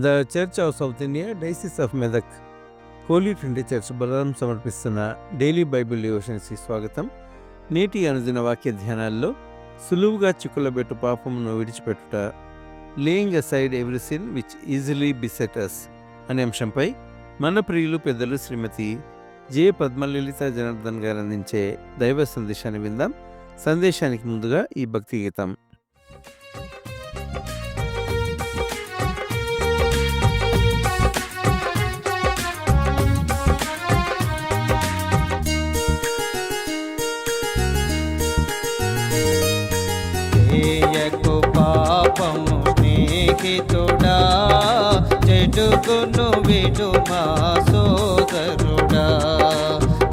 The church of South India diocese of Medak holy trinity church Balaram సమర్పిస్తున్న daily Bible డివోషన్స్కి స్వాగతం. నేటి అనుదిన వాక్య ధ్యానాల్లో సులువుగా చిక్కులబెట్టు పాపమును విడిచిపెట్టుట, laying aside every sin which easily beset us అనే అంశంపై మన ప్రియులు పెద్దలు శ్రీమతి జె పద్మలలిత జనార్దన్ గారు అందించే దైవ సందేశాన్ని విందాం. సందేశానికి ముందుగా ఈ భక్తి గీతం. చేయకు పాపము స్నేహితుడా, చెడుగును విడు మా సోదరుడా.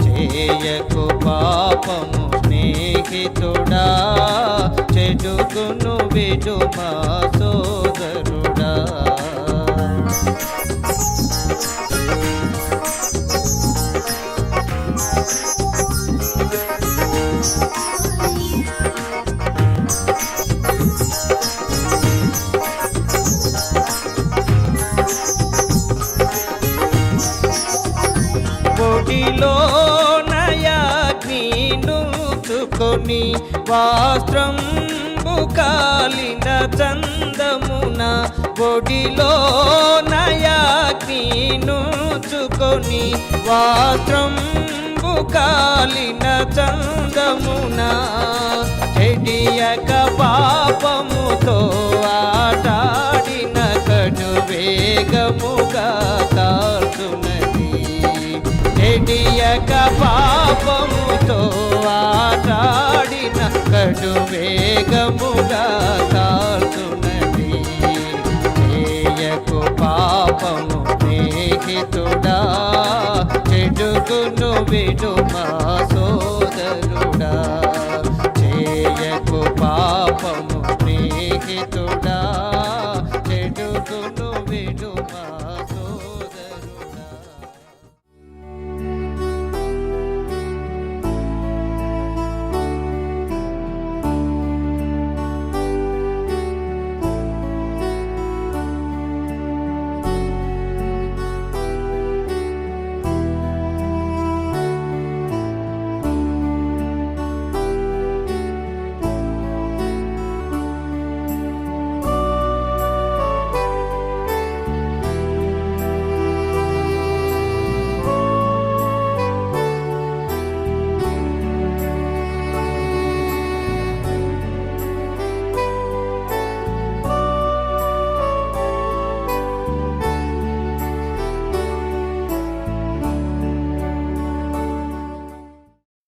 చేయకు పాపము స్నేహితుడా, చెడుగును విడు మా సోదరుడా. ఒడిలో నయాగ్ని నూచుకొని వాస్త్రంబు కాలిన చందమున, ఒడిలో నయాగ్ని నూచుకొని వాస్త్రంబు కాలిన చందమున, చెడియక పాపముతో ఆటాడిన కడు వేగముగా కాల్చున్నది. చెడియక పాపముతో ఆటాడిన కడు వేగముగా కాల్చున్నది. చేయకు పాపము స్నేహితుడా, చెడుగును విడు మా సోదరుడా. చేయకు పాపము స్నేహితుడా, చెడుగును విడు మా సోదరుడా.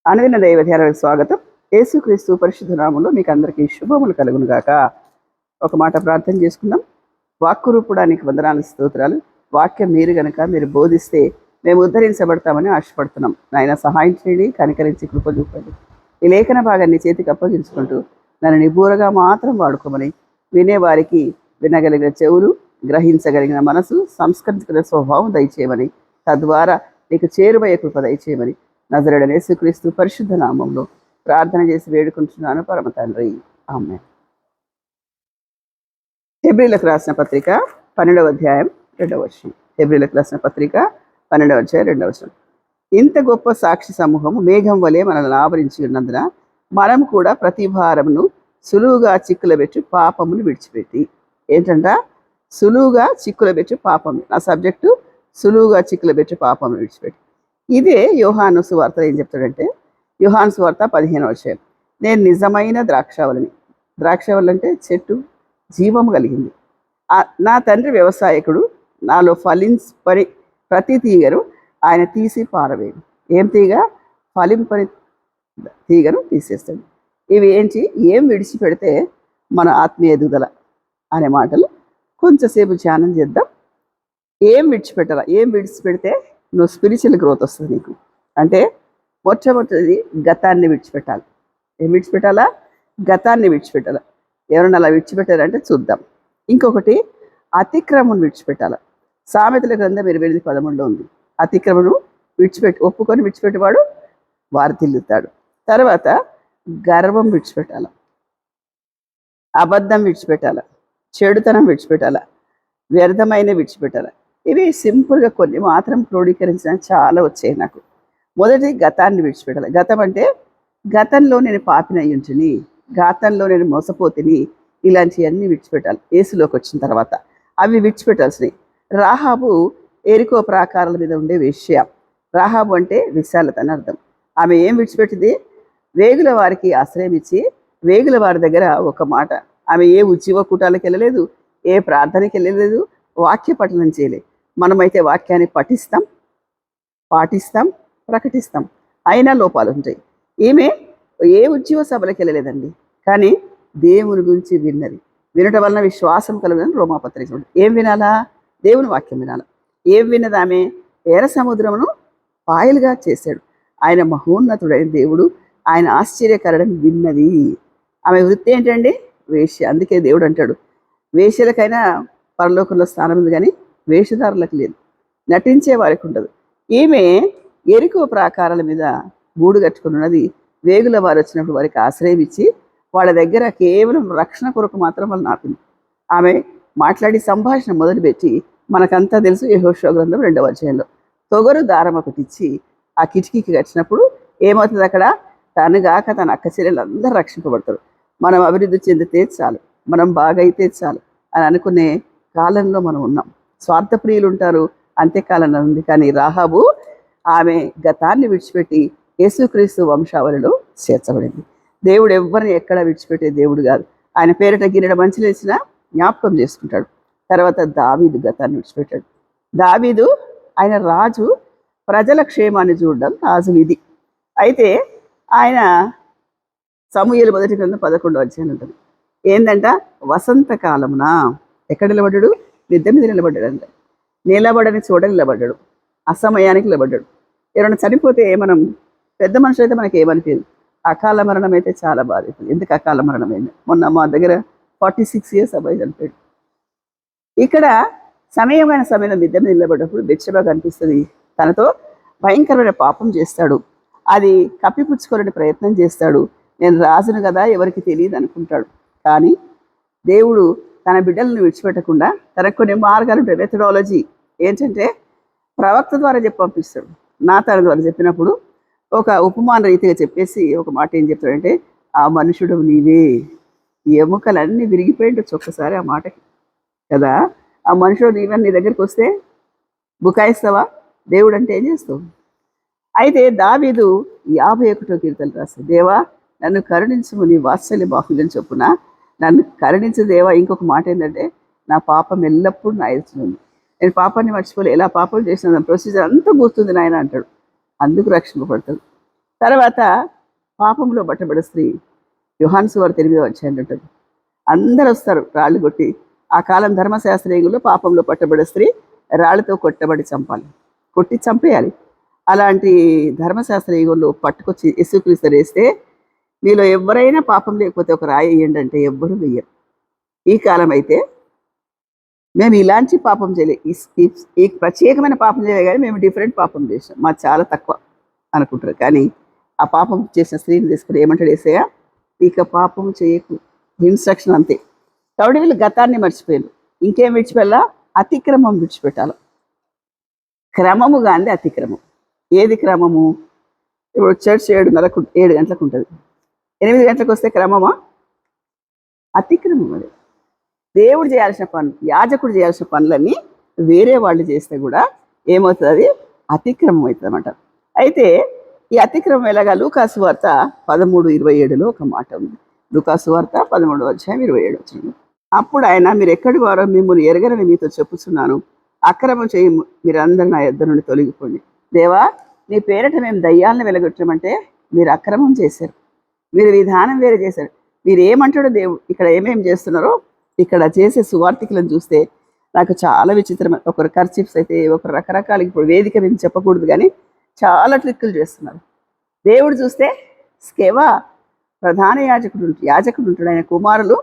అనుదిన దైవ ధ్యానాలకు స్వాగతం. యేసుక్రీస్తు పరిశుద్ధ నామములో మీకు అందరికీ శుభములు కలుగును గాక. ఒక మాట ప్రార్థన చేసుకుందాం. వాక్కు రూపడానికి వందనాలు, స్తోత్రాలు. వాక్యం మీరు గనక మీరు బోధిస్తే మేము ఉద్ధరించబడతామని ఆశపడుతున్నాం. నాయన సహాయం చేయండి, కనికరించి కృప చూపండి. ఈ లేఖన భాగాన్ని చేతికి అప్పగించుకుంటూ నన్ను నిబూరగా మాత్రం వాడుకోమని, వినేవారికి వినగలిగిన చెవులు, గ్రహించగలిగిన మనసు, సంస్కరించుకునే స్వభావం దయచేయమని, తద్వారా నీకు చేరువయ్యే కృప దయచేయమని నజరేయుడైన యేసుక్రీస్తు పరిశుద్ధ నామంలో ప్రార్థన చేసి వేడుకుంటున్నాను పరమ తండ్రి, ఆమేన్. హెబ్రీయులకు రాసిన పత్రిక 12వ అధ్యాయం 2వ వచనం. హెబ్రీయులకు రాసిన పత్రిక 12వ అధ్యాయం 2వ వచనం. ఇంత గొప్ప సాక్షి సమూహము మేఘం వలె మనల్ని ఆవరించి ఉన్నందున మనం కూడా ప్రతి భారమును సులువుగా చిక్కులబెట్టి పాపమును విడిచిపెట్టి. ఏంటంట? సులువుగా చిక్కులబెట్టి పాపము. నా సబ్జెక్టు సులువుగా చిక్కులబెట్టి పాపమును విడిచిపెట్టి. ఇదే యోహాను సువార్త ఏం చెప్తాడంటే, యోహాను సువార్త 15వ అధ్యాయం. నేను నిజమైన ద్రాక్షావళిని. ద్రాక్షావళి అంటే చెట్టు, జీవము కలిగింది. నా తండ్రి వ్యవసాయకుడు. నాలో ఫలింపని ప్రతి తీగను ఆయన తీసి పారవేయడు. ఏం తీగ? ఫలింపని తీగను తీసేస్తాడు. ఇవి ఏంటి? ఏం విడిచిపెడితే మన ఆత్మీయ ఎదుగుదల అనే మాటలు కొంచెంసేపు ధ్యానం చేద్దాం. ఏం విడిచిపెట్టాలా? ఏం విడిచిపెడితే నువ్వు స్పిరిచువల్ గ్రోత్ వస్తుంది నీకు అంటే, మొట్టమొదటిది గతాన్ని విడిచిపెట్టాలి. ఏం విడిచిపెట్టాలా? గతాన్ని విడిచిపెట్టాలి. ఎవరైనా అలా విడిచిపెట్టారంటే చూద్దాం. ఇంకొకటి అతిక్రమను విడిచిపెట్టాలి. సామెతల గ్రంథం 28:13 ఉంది. అతిక్రమను ఒప్పుకొని విడిచిపెట్టేవాడు వార్తిల్లుతాడు. తర్వాత గర్వం విడిచిపెట్టాల, అబద్ధం విడిచిపెట్టాల, చెడుతనం విడిచిపెట్టాల, వ్యర్థమైన విడిచిపెట్టాలి. ఇవి సింపుల్గా కొన్ని మాత్రం క్రోడీకరించిన చాలా వచ్చాయి నాకు. మొదటి గతాన్ని విడిచిపెట్టాలి. గతం అంటే గతంలో నేను పాపినై ఉంటిని, గతంలో నేను మోసపోతిని, ఇలాంటివన్నీ విడిచిపెట్టాలి యేసులోకి వచ్చిన తర్వాత. అవి విడిచిపెట్టాల్సినవి. రాహాబు ఎరికో ప్రాకారాల మీద ఉండే వేశ్య. రాహాబు అంటే విశాలత అని అర్థం. ఆమె ఏం విడిచిపెట్టింది? వేగుల వారికి ఆశ్రయం ఇచ్చి వేగుల వారి దగ్గర ఒక మాట, ఆమె ఏ ఉద్యోగ కూటాలకు వెళ్ళలేదు, ఏ ప్రార్థనకి వెళ్ళలేదు, వాక్య పఠనం చేయలేదు. మనమైతే వాక్యాన్ని పఠిస్తాం, పాటిస్తాం, ప్రకటిస్తాం, అయినా లోపాలు ఉంటాయి. ఈమె ఏ ఉద్యోగ సభలకు వెళ్ళలేదండి, కానీ దేవుని గురించి విన్నది. వినటం వలన విశ్వాసం కలుగుదని రోమాపత్రిక ఉంటుంది. ఏం వినాలా? దేవుని వాక్యం వినాలా. ఏం విన్నది ఆమె? ఎర్ర సముద్రమును పాయలుగా చేశాడు. ఆయన మహోన్నతుడైన దేవుడు, ఆయన ఆశ్చర్యకరుడని విన్నది. ఆమె వృత్తి ఏంటండి? వేశ్య. అందుకే దేవుడు అంటాడు, వేశ్యలకైనా పరలోకంలో స్థానం ఉంది కానీ వేషధారులకు లేదు, నటించే వారికి ఉండదు. ఈమె ఎరికో ప్రాకారాల మీద గూడు కట్టుకుని ఉన్నది. వేగుల వారు వచ్చినప్పుడు వారికి ఆశ్రయం ఇచ్చి వాళ్ళ దగ్గర కేవలం రక్షణ కొరకు మాత్రం వాళ్ళు నాపింది. ఆమె మాట్లాడి సంభాషణ మొదలుపెట్టి మనకంతా తెలుసు. యెహోషువ గ్రంథం 2వ అధ్యాయంలో తొగరు దారం ఒకటి ఇచ్చి ఆ కిటికీకి కట్టినప్పుడు ఏమవుతుంది? అక్కడ తనగాక తన అక్క చెల్లెలు అందరూ రక్షింపబడతారు. మనం అభివృద్ధి చెందితే చాలు, మనం బాగైతే చాలు అని అనుకునే కాలంలో మనం ఉన్నాం. స్వార్థప్రియులు ఉంటారు, అంత్యకాలంలో ఉంది. కానీ రాహాబు ఆమె గతాన్ని విడిచిపెట్టి యేసుక్రీస్తు వంశావళిలో చేర్చబడింది. దేవుడు ఎవరిని ఎక్కడ విడిచిపెట్టే దేవుడు కాదు. ఆయన పేరిట గిన్నెడ మంచిలు ఇచ్చినా జ్ఞాపకం చేసుకుంటాడు. తర్వాత దావీదు గతాన్ని విడిచిపెట్టాడు. దావీదు ఆయన రాజు, ప్రజల క్షేమాన్ని చూడడం రాజు విధి. అయితే ఆయన సమూయేలు మొదటి గ్రంథం 11వ అధ్యాయం ఉంటుంది. ఏంటంట? వసంతకాలమున ఎక్కడ నిలబడ్డాడు? మిద్దె మీద నిలబడ్డాడు. అంట నిలబడని చోట నిలబడ్డాడు, అసమయానికి నిలబడ్డాడు. ఎవరైనా చనిపోతే మనం పెద్ద మనుషులు అయితే మనకి ఏమనిపించదు, అకాల మరణం అయితే చాలా బాధితుంది. ఎందుకు అకాల మరణం అయింది? మొన్న మా దగ్గర 46 ఇయర్స్ అబ్బాయి చనిపోయాడు. ఇక్కడ సమయంలో మిద్దె మీద నిలబడ్డప్పుడు బెత్షెబా కనిపిస్తుంది. తనతో భయంకరమైన పాపం చేస్తాడు, అది కప్పిపుచ్చుకోవాలని ప్రయత్నం చేస్తాడు. నేను రాజును కదా, ఎవరికి తెలియదు అనుకుంటాడు. కానీ దేవుడు తన బిడ్డలను విడిచిపెట్టకుండా తనకు కొన్ని మార్గాలు ఉంటాయి. మెథడాలజీ ఏంటంటే ప్రవక్త ద్వారా పంపిస్తాడు. నాతాను ద్వారా చెప్పినప్పుడు ఒక ఉపమాన రీతిగా చెప్పేసి ఒక మాట ఏం చెప్తాడంటే, ఆ మనుషుడు నీవే. ఎముకలన్నీ విరిగిపోయింటచ్చు ఒక్కసారి ఆ మాటకి కదా. ఆ మనుషుడు నీవే, నీ దగ్గరికి వస్తే బుకాయిస్తావా? దేవుడు అంటే ఏం చేస్తావు? అయితే దావీదు 51వ కీర్తన రాస్తాడు, దేవా నన్ను కరుణించము, నీ వాత్సల్య బాహుల్యం చొప్పున నన్ను కరుణించు దేవా. ఇంకొక మాట ఏంటంటే, నా పాపం ఎల్లప్పుడూ నా ఎదురుంది, నేను పాపాన్ని మర్చిపోలే, ఎలా పాపం చేసిన ప్రొసీజర్ అంతా గుర్తుంది నాయన అంటాడు. అందుకు రక్షింపబడతాడు. తర్వాత పాపంలో పట్టబడే స్త్రీ, యోహాను సువార్త 8వ అధ్యాయం ఉంటుంది. అందరు వస్తారు రాళ్ళు కొట్టి. ఆ కాలం ధర్మశాస్త్రీయులు పాపంలో పట్టబడే స్త్రీ రాళ్ళతో కొట్టబడి చంపాలి, కొట్టి చంపేయాలి. అలాంటి ధర్మశాస్త్రీయులు పట్టుకొచ్చి యేసుక్రీస్తు వేస్తే, మీలో ఎవరైనా పాపం లేకపోతే ఒక రాయి వేయండి అంటే ఎవ్వరూ వెయ్యరు. ఈ కాలం అయితే మేము ఇలాంటి పాపం చేయలే, ఈ ప్రత్యేకమైన పాపం చేయలే, కానీ మేము డిఫరెంట్ పాపం చేసాం, మాకు చాలా తక్కువ అనుకుంటారు. కానీ ఆ పాపం చేసిన స్త్రీని తీసుకుని ఏమంటాడు యేసయ్య, ఇక పాపం చేయకు, ఇన్స్ట్రక్షన్ అంతే. కాబట్టి వీళ్ళు గతాన్ని మర్చిపోయారు. ఇంకేం విడిచిపెట్టాలా? అతిక్రమం విడిచిపెట్టాలి. క్రమము గాంది అతిక్రమం. ఏది క్రమము? ఇప్పుడు చర్చ్ 7 గంటలకు ఉంటుంది, 8 గంటలకు వస్తే క్రమమా? అతిక్రమం. అది దేవుడు చేయాల్సిన పనులు, యాజకుడు చేయాల్సిన పనులన్నీ వేరే వాళ్ళు చేస్తే కూడా ఏమవుతుంది? అది అతిక్రమం అవుతుంది అన్నమాట. అయితే ఈ అతిక్రమం ఎలాగా? లూకాసు వార్త 13:27లో ఒక మాట ఉంది. లూకాసు వార్త 13వ అధ్యాయం 27 వచ్చింది. అప్పుడు ఆయన, మీరు ఎక్కడి వారో మిమ్మల్ని ఎరగరని మీతో చెప్పుచున్నాను, అక్రమం చేయి మీరందరూ నా యొద్ద నుండి తొలగిపోండి. దేవా నీ పేరట మేము దయ్యాలను వెలగొట్టమంటే మీరు అక్రమం చేశారు, మీరు విధానం వేరే చేశారు. మీరు ఏమంటాడో దేవుడు ఇక్కడ ఏమేమి చేస్తున్నారో ఇక్కడ చేసే సువార్థికులను చూస్తే నాకు చాలా విచిత్రమైన, ఒకరు కర్చిప్స్ అయితే, ఒకరు రకరకాల, ఇప్పుడు వేదిక మీద చెప్పకూడదు కానీ చాలా ట్రిక్కులు చేస్తున్నారు. దేవుడు చూస్తే స్కెవా ప్రధాన యాజకుడు ఉంటాడు, ఆయన కుమారులు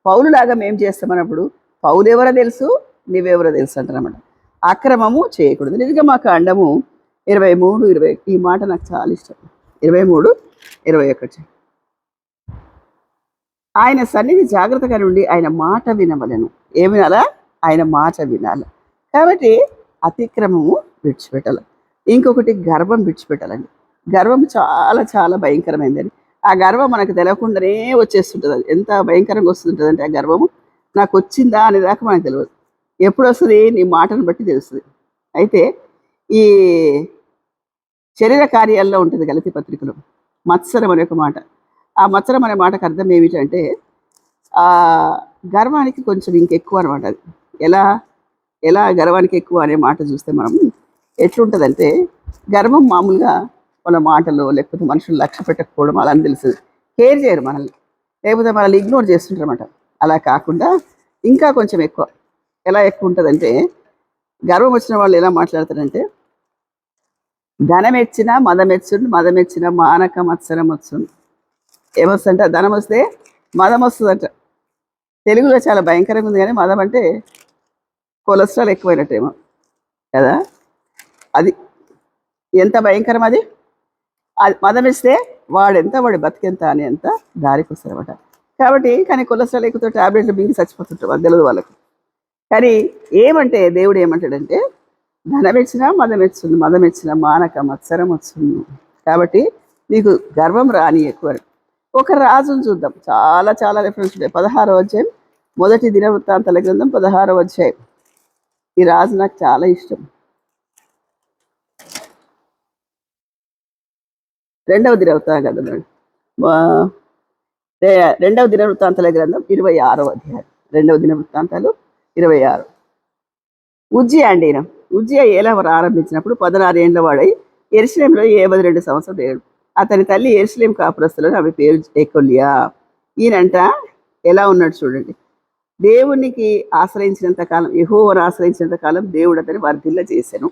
పౌలులాగా మేము చేస్తామన్నప్పుడు పౌలు ఎవరో తెలుసు, నువ్వెవరో తెలుసు అంటారన్నమాట. అక్రమము చేయకూడదు. నిర్గమకాండము 23:20 ఈ మాట నాకు చాలా ఇష్టం. 23:21 ఆయన సన్నిధి జాగ్రత్తగా నుండి ఆయన మాట వినవలెను. ఏమి వినాలా? ఆయన మాట వినాలి. కాబట్టి అతిక్రమము విడిచిపెట్టాలి. ఇంకొకటి గర్వం విడిచిపెట్టాలండి. గర్వం చాలా చాలా భయంకరమైందండి. ఆ గర్వం మనకు తెలియకుండానే వచ్చేస్తుంటుంది. అది ఎంత భయంకరంగా వస్తుంటుంది అంటే ఆ గర్వము నాకు వచ్చిందా అనేదాకా మనకు తెలియదు. ఎప్పుడు వస్తుంది? నీ మాటను బట్టి తెలుస్తుంది. అయితే ఈ శరీర కార్యాల్లో ఉంటుంది గలతీ పత్రికలో మత్సరం అనే ఒక మాట. ఆ మత్సరం అనే మాటకు అర్థం ఏమిటంటే ఆ గర్వానికి కొంచెం ఇంకెక్కువ అనమాట. అది ఎలా ఎలా గర్వానికి ఎక్కువ అనే మాట చూస్తే మనం ఎట్లుంటుందంటే, గర్వం మామూలుగా వాళ్ళ మాటలు లేకపోతే మనుషులు లక్ష్య పెట్టకపోవడం అలా అని తెలుస్తుంది. కేర్ చేయరు మనల్ని, లేకపోతే మనల్ని ఇగ్నోర్ చేస్తుంటారు అనమాట. అలా కాకుండా ఇంకా కొంచెం ఎక్కువ. ఎలా ఎక్కువ ఉంటుందంటే, గర్వం వచ్చిన వాళ్ళు ఎలా మాట్లాడతారంటే, ధనమెచ్చిన మదమెచ్చుండు, మదమెచ్చిన మానక మత్సరం వచ్చుండు. ఏమొస్తుందంట? ధనం వస్తే మదం వస్తుందంట. తెలుగులో చాలా భయంకరంగా ఉంది, కానీ మదం అంటే కొలెస్ట్రాల్ ఎక్కువైనట్టేమో కదా. అది ఎంత భయంకరం అది. అది మదం ఇస్తే వాడెంత, వాడి బతికెంత అని ఎంత దారికి వస్తారన్నమాట. కాబట్టి కానీ కొలెస్ట్రాల్ ఎక్కువ టాబ్లెట్లు బింగి చచ్చిపోతుంటాం, అది తెలియదు వాళ్ళకు. కానీ ఏమంటే దేవుడు ఏమంటాడంటే, ధనమెచ్చిన మదమెచ్చుండు, మదమెచ్చిన మానక మత్సరం వచ్చుండు. కాబట్టి నీకు గర్వం రాని ఎక్కువ. ఒక రాజును చూద్దాం. చాలా చాలా రెఫరెన్స్ ఉంటాయి. 16వ అధ్యాయం, మొదటి దినవృత్తాంతాల గ్రంథం 16వ అధ్యాయం. ఈ రాజు నాకు చాలా ఇష్టం. రెండవ దినవృత్తాంతాల గ్రంథం 26వ అధ్యాయం. రెండవ దినవృత్తాంతాలు 26. ఉజ్జియా అండి. ఈయన ఉజ్జియా ఏలా ఆరంభించినప్పుడు 16 ఏండ్ల వాడై యెరూషలేములో 52 సంవత్సరాలు ఏడు. అతని తల్లి యెరూషలేము కాపురస్తులను, ఆమె పేరు ఎకొల్యా. ఈయనంట ఎలా ఉన్నాడు చూడండి. దేవునికి ఆశ్రయించినంత కాలం, యెహోవాను ఆశ్రయించినంత కాలం దేవుడు అతని వర్ధిల్ల చేశాను.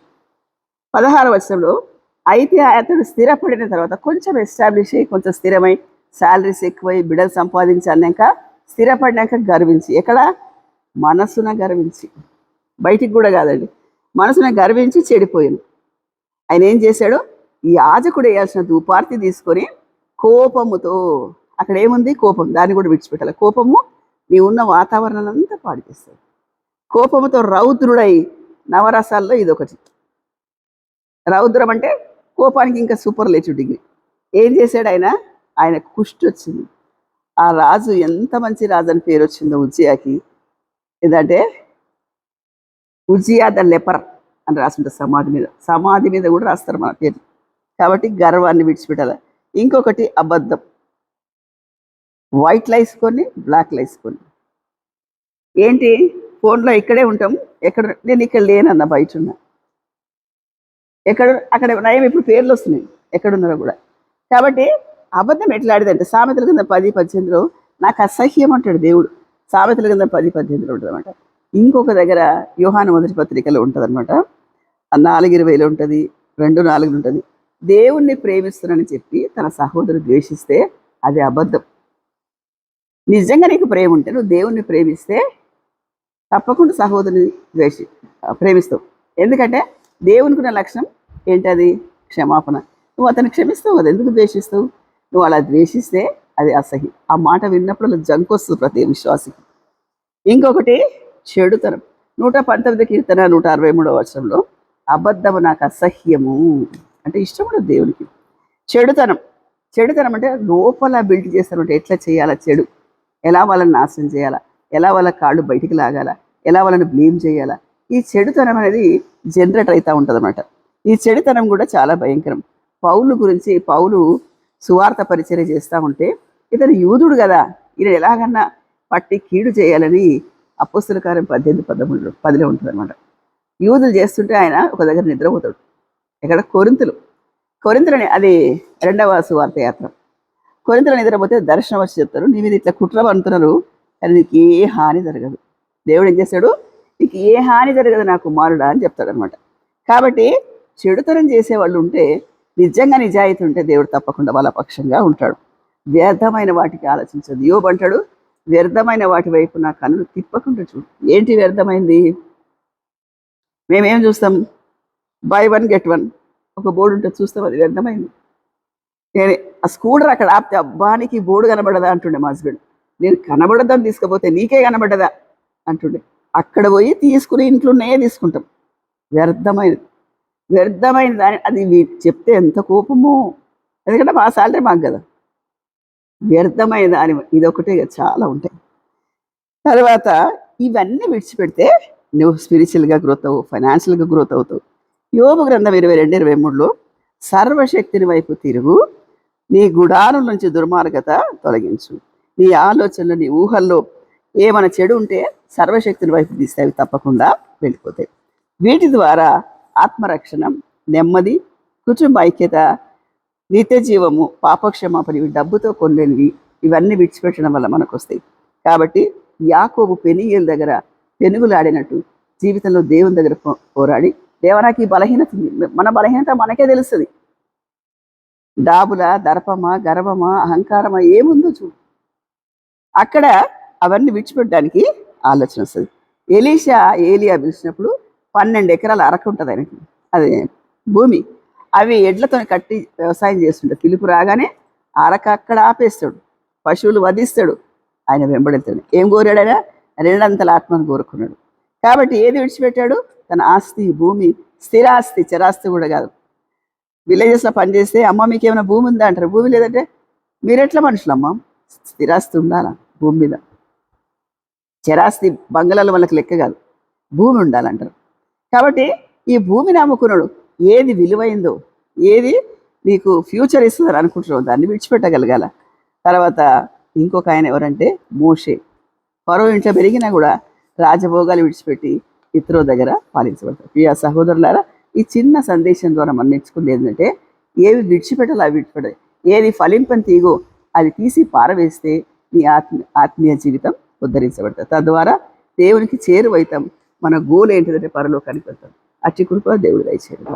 16వ వచనంలో, అయితే అతడు స్థిరపడిన తర్వాత కొంచెం ఎస్టాబ్లిష్ అయ్యి, కొంచెం స్థిరమై, శాలరీస్ ఎక్కువై, బిడ్డలు సంపాదించాక స్థిరపడినాక గర్వించి, ఎక్కడ? మనసున గర్వించి, బయటికి కూడా కాదండి, మనసున గర్వించి చెడిపోయాను. ఆయన ఏం చేశాడు? ఈ యాజకుడు వేయాల్సిన ధూపార్తి తీసుకొని కోపముతో, అక్కడ ఏముంది? కోపం. దాన్ని కూడా విడిచిపెట్టాలి. కోపము నీ ఉన్న వాతావరణం అంతా పాడు చేస్తుంది. కోపముతో రౌద్రుడై, నవరసాల్లో ఇదొకటి. రౌద్రం అంటే కోపానికి ఇంకా సూపర్లేటివ్ డిగ్రీ. ఏం చేశాడు ఆయన? ఆయన కుష్టి వచ్చింది. ఆ రాజు ఎంత మంచి రాజు అని పేరు వచ్చిందో ఉజ్జియాకి. ఏంటంటే ఉజ్జియా ద లెపర్ అని రాస్తుంటారు సమాధి మీద. సమాధి మీద కూడా రాస్తారు మన పేరు. కాబట్టి గర్వాన్ని విడిచిపెట్టాలి. ఇంకొకటి అబద్ధం. వైట్ లైస్ కొన్ని, బ్లాక్ లైస్ కొన్ని. ఏంటి? ఫోన్లో ఇక్కడే ఉంటాం, ఎక్కడ నేను ఇక్కడ లేనన్న, బయట ఉన్నా. అక్కడ నయం ఇప్పుడు పేర్లు వస్తున్నాయి ఎక్కడున్నారో కూడా. కాబట్టి అబద్ధం ఎట్లా ఆడిదంటే, సామెతల కింద 10:18లో నాకు అసహ్యం అంటాడు దేవుడు. సామెతల కింద 10:18లో ఉంటుంది అనమాట. ఇంకొక దగ్గర యోహాను మొదటి పత్రికలో ఉంటుంది అనమాట. 4:20లో ఉంటుంది, 2:4 ఉంటుంది. దేవుణ్ణి ప్రేమిస్తున్నానని చెప్పి తన సహోదరుడు ద్వేషిస్తే అది అబద్ధం. నిజంగా నీకు ప్రేమ ఉంటే నువ్వు దేవుణ్ణి ప్రేమిస్తే తప్పకుండా సహోదరుని ప్రేమిస్తావు. ఎందుకంటే దేవునికి ఉన్న లక్షణం ఏంటది? క్షమాపణ. నువ్వు అతన్ని క్షమిస్తావు కదా, ఎందుకు ద్వేషిస్తావు? నువ్వు అలా ద్వేషిస్తే అది అసహ్యం. ఆ మాట విన్నప్పుడు అలా జంకొస్తుంది ప్రతి విశ్వాసికి. ఇంకొకటి చెడుతనం. 119 కీర్తన 163వ వచనంలో, అబద్ధము నాకు అసహ్యము అంటే ఇష్టం ఉండదు దేవునికి. చెడుతనం. చెడుతనం అంటే లోపల బిల్డ్ చేస్తారంటే ఎట్లా చేయాలా చెడు, ఎలా వాళ్ళని నాశనం చేయాలా, ఎలా వాళ్ళ కాళ్ళు బయటికి లాగాల, ఎలా వాళ్ళని బ్లేమ్ చేయాలా. ఈ చెడుతనం అనేది జనరేట్ అవుతూ ఉంటుంది అన్నమాట. ఈ చెడుతనం కూడా చాలా భయంకరం. పౌలు గురించి, పౌలు సువార్త పరిచర్య చేస్తూ ఉంటే, ఇతను యూదుడు కదా, ఈయన ఎలాగన్నా పట్టి కీడు చేయాలని అపోస్తల కార్యం 18:10లో ఉంటుంది అనమాట. యూదులు చేస్తుంటే ఆయన ఒక దగ్గర నిద్రపోతాడు. ఎక్కడ? కొరింథులని, అది 2వ సువార్త యాత్ర. కొరింథులో నిద్రపోతే దర్శనం వచ్చి చెప్తారు, నీ మీద ఇట్లా కుట్ర పడుతున్నారు, కానీ నీకు ఏ హాని జరగదు. దేవుడు ఏం చేశాడు? నీకు ఏ హాని జరగదు నా కుమారుడా అని చెప్తాడు అనమాట. కాబట్టి చెడుతనం చేసేవాళ్ళు ఉంటే, నిజంగా నిజాయితీ ఉంటే దేవుడు తప్పకుండా వాళ్ళ పక్షంగా ఉంటాడు. వ్యర్థమైన వాటికి ఆలోచించదు. యోబు అంటాడు, వ్యర్థమైన వాటి వైపు నా కన్నులు తిప్పకుండా చూడు. ఏంటి వ్యర్థమైంది? మేమేం చూస్తాం? బై 1 get 1 ఒక బోర్డు ఉంటే చూస్తాం, అది వ్యర్థమైంది. నేను ఆ స్కూటర్ అక్కడ ఆపితే, అబ్బానికి బోర్డు కనబడదా అంటుండే మా హస్బెండ్. నేను కనబడదని తీసుకపోతే నీకే కనబడ్డదా అంటుండే. అక్కడ పోయి తీసుకుని ఇంట్లో ఉన్నాయే తీసుకుంటాం. వ్యర్థమైనది వ్యర్థమైన దాని అది చెప్తే ఎంత కోపమో, ఎందుకంటే మా సాలరీ మాకు కదా. వ్యర్థమైన దాని ఇదొకటే కదా, చాలా ఉంటాయి. తర్వాత ఇవన్నీ విడిచిపెడితే నువ్వు స్పిరిచువల్గా గ్రోత్ అవ్వు, ఫైనాన్షియల్గా గ్రోత్ అవుతావు. యోబు గ్రంథం 22:23లో సర్వశక్తిని వైపు తిరుగు, నీ గుడారం నుంచి దుర్మార్గత తొలగించు, నీ ఆలోచనలు నీ ఊహల్లో ఏమైనా చెడు ఉంటే సర్వశక్తిని వైపు తీస్తే అవి తప్పకుండా వెళ్ళిపోతాయి. వీటి ద్వారా ఆత్మరక్షణ, నెమ్మది, కుటుంబ ఐక్యత, నిత్య జీవము, పాపక్షమాపణ, ఇవి డబ్బుతో కొనలేనివి, ఇవన్నీ విడిచిపెట్టడం వల్ల మనకు వస్తాయి. కాబట్టి యాకోబు పెనీయేలు దగ్గర పెనుగులాడినట్టు జీవితంలో దేవుని దగ్గర పోరాడి, దేవా నాకు ఈ బలహీనత ఉంది. మన బలహీనత మనకే తెలుస్తుంది. డాబుల, దర్పమా, గర్వమా, అహంకారమా ఏముందో చూడు. అక్కడ అవన్నీ విడిచిపెట్టడానికి ఆలోచన వస్తుంది. ఏలియా పిలిచినప్పుడు 12 ఎకరాల అరకు ఉంటుంది ఆయనకి, అది భూమి. అవి ఎడ్లతో కట్టి వ్యవసాయం చేస్తుంటాడు. పిలుపు రాగానే అరక అక్కడ ఆపేస్తాడు, పశువులు వధిస్తాడు, ఆయన వెంబడెళ్తాడు. ఏం కోరాడు ఆయన? 2 ఆత్మను కోరుకున్నాడు. కాబట్టి ఏది విడిచిపెట్టాడు? తన ఆస్తి, భూమి, స్థిరాస్తి, చరాస్తి కూడా కాదు. విలేజెస్లో పనిచేస్తే అమ్మ మీకు ఏమైనా భూమి ఉందా అంటారు. భూమి లేదంటే మీరెట్లా మనుషులమ్మ? స్థిరాస్తి ఉండాలా భూమి మీద. చరాస్తి బంగళాల వాళ్ళకి లెక్క కాదు, భూమి ఉండాలంటారు. కాబట్టి ఈ భూమిని అమ్ముకున్నాడు. ఏది విలువైందో, ఏది నీకు ఫ్యూచర్ ఇస్తుందని అనుకుంటున్నావు, దాన్ని విడిచిపెట్టగలగాల. తర్వాత ఇంకొక ఆయన ఎవరంటే మోషే. ఫరో ఇంట్లో పెరిగినా కూడా రాజభోగాలు విడిచిపెట్టి ఇతరుల దగ్గర పాలించబడతారు. ప్రియ సహోదరులారా, ఈ చిన్న సందేశం ద్వారా మనం నేర్చుకుంది ఏంటంటే, ఏవి విడిచిపెట్టాలో అవి విడిచిపెట్టాలి. ఏది ఫలింపని తీగో అది తీసి పారవేస్తే నీ ఆత్మీయ జీవితం ఉద్ధరించబడతారు. తద్వారా దేవునికి చేరువైతాం. మన గోల్ ఏంటిదంటే పరలోకానికి వెళ్తాం. అట్టి కృప దేవుడు దయచేయడం.